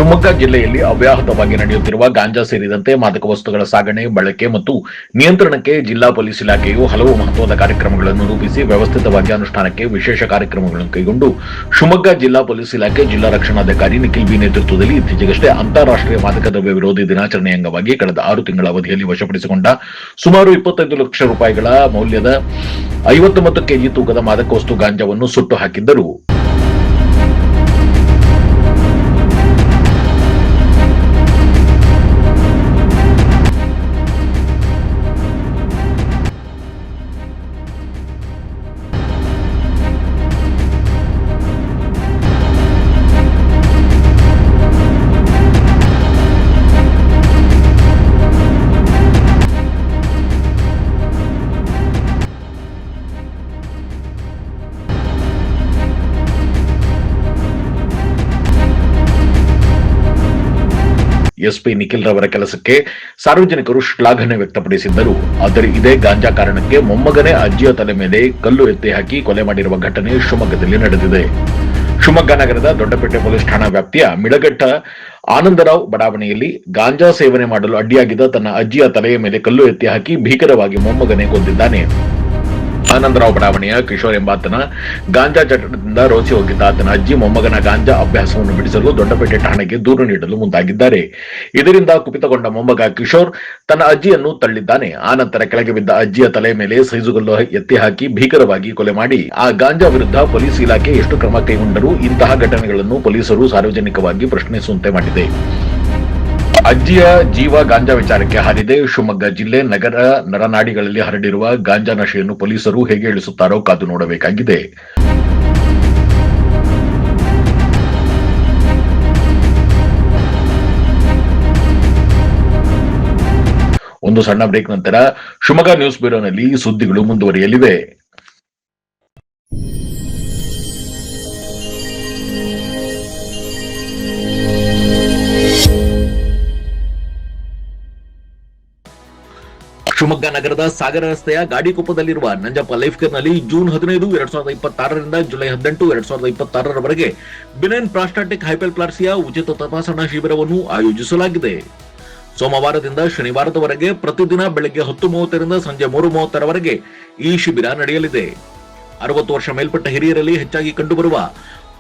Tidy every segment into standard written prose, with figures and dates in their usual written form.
ಶಿವಮೊಗ್ಗ ಜಿಲ್ಲೆಯಲ್ಲಿ ಅವ್ಯಾಹತವಾಗಿ ನಡೆಯುತ್ತಿರುವ ಗಾಂಜಾ ಸೇರಿದಂತೆ ಮಾದಕ ವಸ್ತುಗಳ ಸಾಗಣೆ, ಬಳಕೆ ಮತ್ತು ನಿಯಂತ್ರಣಕ್ಕೆ ಜಿಲ್ಲಾ ಪೊಲೀಸ್ ಇಲಾಖೆಯು ಹಲವು ಮಹತ್ವದ ಕಾರ್ಯಕ್ರಮಗಳನ್ನು ರೂಪಿಸಿ ವ್ಯವಸ್ಥಿತವಾಗಿ ಅನುಷ್ಠಾನಕ್ಕೆ ವಿಶೇಷ ಕಾರ್ಯಕ್ರಮಗಳನ್ನು ಕೈಗೊಂಡು ಶಿವಮೊಗ್ಗ ಜಿಲ್ಲಾ ಪೊಲೀಸ್ ಇಲಾಖೆ ಜಿಲ್ಲಾ ರಕ್ಷಣಾಧಿಕಾರಿ ನಿಖಿಲ್ ಬಿ ನೇತೃತ್ವದಲ್ಲಿ ಇತ್ತೀಚೆಗಷ್ಟೇ ಅಂತಾರಾಷ್ಟ್ರೀಯ ಮಾದಕ ದ್ರವ್ಯ ವಿರೋಧಿ ದಿನಾಚರಣೆ ಅಂಗವಾಗಿ ಕಳೆದ 6 ತಿಂಗಳ ಅವಧಿಯಲ್ಲಿ ವಶಪಡಿಸಿಕೊಂಡ ಸುಮಾರು 25 ಲಕ್ಷ ರೂಪಾಯಿಗಳ ಮೌಲ್ಯದ 59 ಕೆಜಿ ತೂಕದ ಮಾದಕ ವಸ್ತು ಗಾಂಜಾವನ್ನು ಸುಟ್ಟು ಹಾಕಿದ್ದರು. ಎಸ್ಪಿ ನಿಖಿಲ್ ರವರ ಕೆಲಸಕ್ಕೆ ಸಾರ್ವಜನಿಕರು ಶ್ಲಾಘನೆ ವ್ಯಕ್ತಪಡಿಸಿದ್ದರು. ಆದರೆ ಇದೇ ಗಾಂಜಾ ಕಾರಣಕ್ಕೆ ಮೊಮ್ಮಗನೇ ಅಜ್ಜಿಯ ತಲೆ ಮೇಲೆ ಕಲ್ಲು ಎತ್ತಿ ಹಾಕಿ ಕೊಲೆ ಮಾಡಿರುವ ಘಟನೆ ಶಿವಮೊಗ್ಗದಲ್ಲಿ ನಡೆದಿದೆ. ಶಿವಮೊಗ್ಗ ನಗರದ ದೊಡ್ಡಪೇಟೆ ಪೊಲೀಸ್ ಠಾಣಾ ವ್ಯಾಪ್ತಿಯ ಮಿಡಘಟ್ಟ ಆನಂದರಾವ್ ಬಡಾವಣೆಯಲ್ಲಿ ಗಾಂಜಾ ಸೇವನೆ ಮಾಡಲು ಅಡ್ಡಿಯಾಗಿದ್ದ ತನ್ನ ಅಜ್ಜಿಯ ತಲೆಯ ಮೇಲೆ ಕಲ್ಲು ಎತ್ತಿ ಹಾಕಿ ಭೀಕರವಾಗಿ ಮೊಮ್ಮಗನೇ ಕೊಂದಿದ್ದಾನೆ. ಆನಂದರಾವ್ ಬಡಾವಣೆಯ ಕಿಶೋರ್ ಎಂಬಾತನ ಗಾಂಜಾ ಚಟದಿಂದ ರೋಸಿ ಹೋಗಿದ್ದ ಆತನ ಅಜ್ಜಿ ಮೊಮ್ಮಗನ ಗಾಂಜಾ ಅಭ್ಯಾಸವನ್ನು ಬಿಡಿಸಲು ದೊಡ್ಡಪೇಟೆ ಠಾಣೆಗೆ ದೂರು ನೀಡಲು ಮುಂದಾಗಿದ್ದಾರೆ. ಇದರಿಂದ ಕುಪಿತಗೊಂಡ ಮೊಮ್ಮಗ ಕಿಶೋರ್ ತನ್ನ ಅಜ್ಜಿಯನ್ನು ತಳ್ಳಿದ್ದಾನೆ. ಆನಂತರ ಕೆಳಗೆ ಬಿದ್ದ ಅಜ್ಜಿಯ ತಲೆ ಮೇಲೆ ಸೈಜುಗಲ್ಲು ಎತ್ತಿ ಹಾಕಿ ಭೀಕರವಾಗಿ ಕೊಲೆ ಮಾಡಿ ಆ ಗಾಂಜಾ ವಿರುದ್ಧ ಪೊಲೀಸ್ ಇಲಾಖೆ ಎಷ್ಟು ಕ್ರಮ ಕೈಗೊಂಡರೂ ಇಂತಹ ಘಟನೆಗಳನ್ನು ಪೊಲೀಸರು ಸಾರ್ವಜನಿಕವಾಗಿ ಪ್ರಶ್ನಿಸುವಂತೆ ಮಾಡಿದೆ. ಅಜ್ಜಿಯ ಜೀವ ಗಾಂಜಾ ವಿಚಾರಕ್ಕೆ ಹಾರಿದೆ. ಶಿವಮೊಗ್ಗ ಜಿಲ್ಲೆ ನಗರ ನರನಾಡಿಗಳಲ್ಲಿ ಹರಡಿರುವ ಗಾಂಜಾ ನಶೆಯನ್ನು ಪೊಲೀಸರು ಹೇಗೆ ಇಳಿಸುತ್ತಾರೋ ಕಾದು ನೋಡಬೇಕಾಗಿದೆ. ಒಂದು ಸಣ್ಣ ಬ್ರೇಕ್ ನಂತರ ಶಿವಮೊಗ್ಗ ನ್ಯೂಸ್ ಬ್ಯೂರೋನಲ್ಲಿ ಸುದ್ದಿಗಳು ಮುಂದುವರಿಯಲಿವೆ. ಶಿವಮೊಗ್ಗ ನಗರದ ಸಾಗರ ರಸ್ತೆಯ ಗಾಡಿಕೊಪ್ಪದಲ್ಲಿರುವ ನಂಜಪ್ಪ ಲೈಫ್ ಕೇರ್ನಲ್ಲಿ ಜೂನ್ 15, 2026ರಿಂದ ಜುಲೈ 18, 2026ರವರೆಗೆ ಬಿನೈನ್ ಪ್ರಾಸ್ಟಾಟಿಕ್ ಹೈಪರ್ಪ್ಲಾಸಿಯಾ ಉಚಿತ ತಪಾಸಣಾ ಶಿಬಿರವನ್ನು ಆಯೋಜಿಸಲಾಗಿದೆ. ಸೋಮವಾರದಿಂದ ಶನಿವಾರದವರೆಗೆ ಪ್ರತಿದಿನ ಬೆಳಗ್ಗೆ 10:30ರಿಂದ ಸಂಜೆ 3:30ರವರೆಗೆ ಈ ಶಿಬಿರ ನಡೆಯಲಿದೆ. 60 ವರ್ಷ ಮೇಲ್ಪಟ್ಟ ಹಿರಿಯರಲ್ಲಿ ಹೆಚ್ಚಾಗಿ ಕಂಡುಬರುವ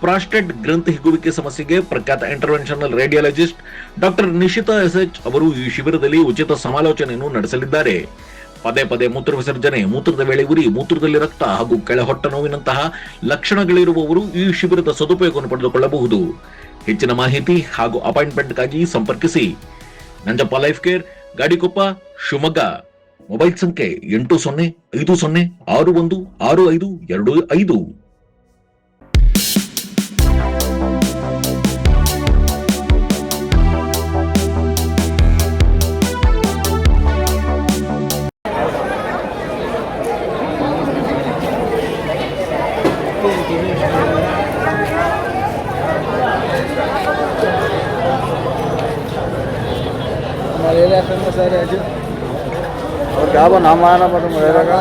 ಪ್ರಾಸ್ಟೇಟ್ ಗ್ರಂಥಿ ಹಿಗ್ಗುವಿಕೆ ಸಮಸ್ಯೆಗೆ ಪ್ರಖ್ಯಾತ interventional radiologist doctor Nishita SH ಅವರು ಈ ಶಿಬಿರದಲ್ಲಿ ಉಚಿತ ಸಮಾಲೋಚನೆಯನ್ನು ನಡೆಸಲಿದ್ದಾರೆ. ಪದೇ ಪದೇ ಮೂತ್ರ ವಿಸರ್ಜನೆ, ಮೂತ್ರದ ವೇಳೆ ಉರಿ, ಮೂತ್ರದಲ್ಲಿ ರಕ್ತ ಹಾಗೂ ಕೆಳಹೊಟ್ಟ ನೋವಿನಂತಹ ಲಕ್ಷಣಗಳಿರುವವರು ಈ ಶಿಬಿರದ ಸದುಪಯೋಗವನ್ನು ಪಡೆದುಕೊಳ್ಳಬಹುದು. ಹೆಚ್ಚಿನ ಮಾಹಿತಿ ಹಾಗೂ ಅಪಾಯಿಂಟ್ಮೆಂಟ್ಗಾಗಿ ಸಂಪರ್ಕಿಸಿ Nanjappa life care, Gadikoppa, Shivamogga. Mobile ಸಂಖ್ಯೆ 8050616525. और क्या नाम आना पता मेरे का